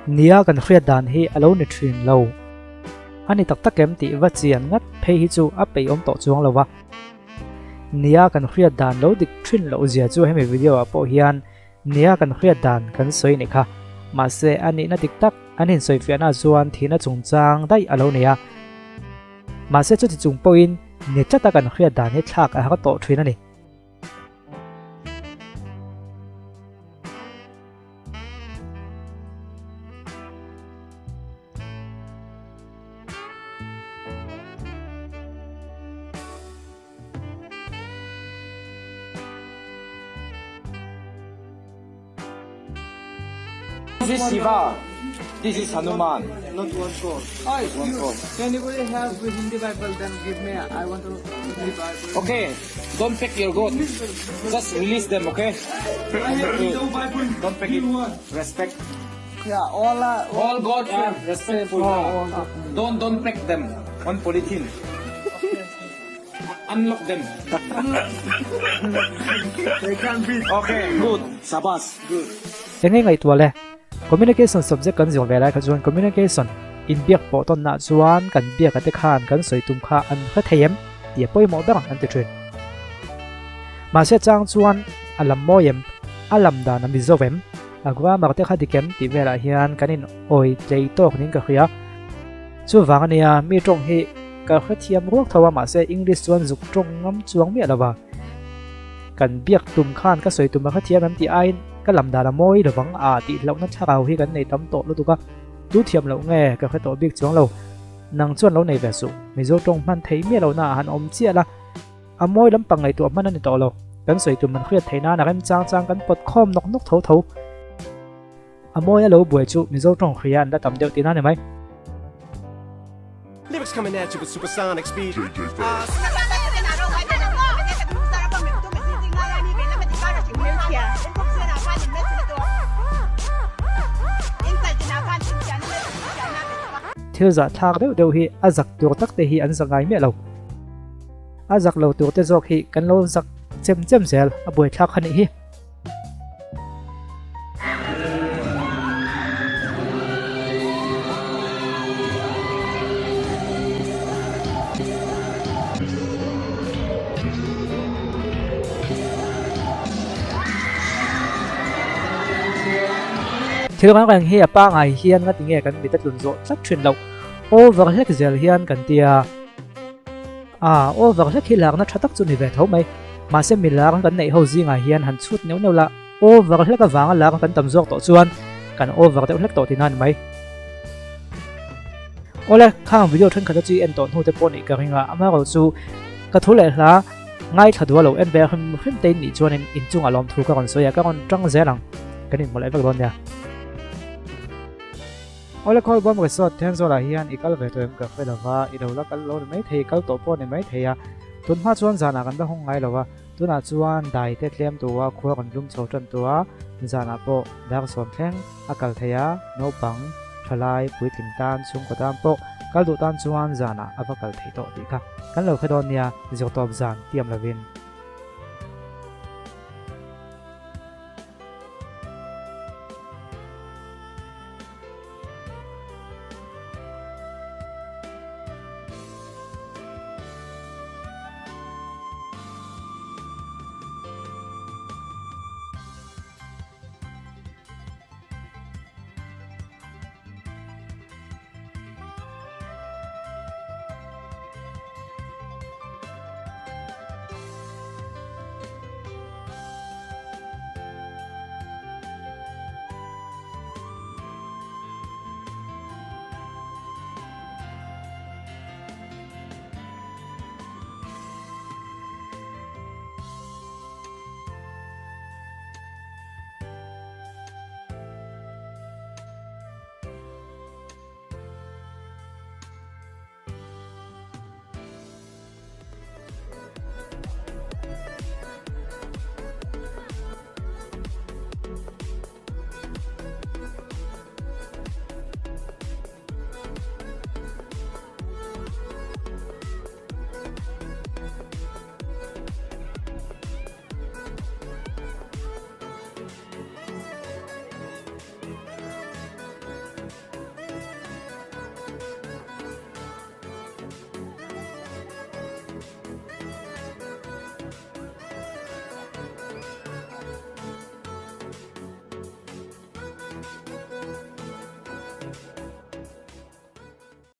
nia kan khriat dan hi alo ni thin lo ani tak tak em ti wa chian ngat phei hi chu a pei om to chuang lowa nia kan khriat dan lo dik thin lo zia chu hemi video a po hian nia kan khriat dan kan soi ni kha ma se ani na dik tak anin soi fiana chuan thina chungchang dai alo nia ma se chu ti chung poin ni chata kan khriat dan hi thlak a ha to thin ani This is Shiva. This is Hanuman. Not one soul. One soul. Anybody have Hindi Bible? Then give me. I want to Hindi Bible. Okay, don't pick your goat. Just release them, okay? Don't pick it. Respect. Yeah, All gods are respectful. Don't pick them. One polythene. Unlock them. They can be. Okay, good. Sabas. Good. engei ngai tua le communication subject kan zong ve lai kha chuan communication in biak po ton na chuan kan biak ate khan kan soi tum kha an kha theim ti poi mo dang an ti thin ma se chang chuan alam moyem alam da na mi zovem agwa ma te kha dikem ti vela hian kanin oi tlei tok ning ka khia chu wang ania mi tong hi ka kha thiam ruak thawa ma se english chuan zuk tong ngam chuang mi alawa kan biak tum khan ka soi tum kha thiam am ti ain ka lam da la moi lo wang a ti lo na thakau hi kan nei tam to lu tu ka tu thiam lo nge ka kha to bik chuang lo nang chuan lo nei ve su mi zo tong man thei mi lo na han om chia la a moi lam pang ngai tu man ani to lo kan soi tum man khriat theina na kan chang chang kan pot khom nok nok tho tho a moi lo buai chu mi zo tong khrian da tam deu ti na ne mai Lyrics coming at you with supersonic speed. thil za thak deuh deuh hi a zak tur tak te hi an zangai me lo a zak lo tur te zok hi kan lo zak chem chem sel a boi thak khani hi thil kan hi apa ngai hian nga tinge kan bitat lun zo tlat thin lo overhead zel hian kan tia overhead hi lak na thatak chu ni ve tho mai ma se milang kan nei ho zinga hian han chut neu neu la overhead ka wanga lak kan tam zok to chuan kan overhead to tinan mai ole khang video than kha chi en ton hu te pon i ka ringa ama ro chu ka thule hla ngai thadwa lo en be him te ni chuan in chung alom thu ka kon soya ka kon tang zelang kanin molai vak don ya ole khoi bom resort then zo la hian ikal ve toem ka khelawa idola kal lo mai thei kal to pon mai theya tun ma chuan zana kan da hong ngai lowa tuna chuan dai te tlem tuwa khua kan lum chho tan tuwa zana po dak som thleng akal theya no pang thalai pui tin tan chung ko tam po kal du tan chuan zana avakal thei to ti kha kan lo khadon nia zok top zan tiam lovin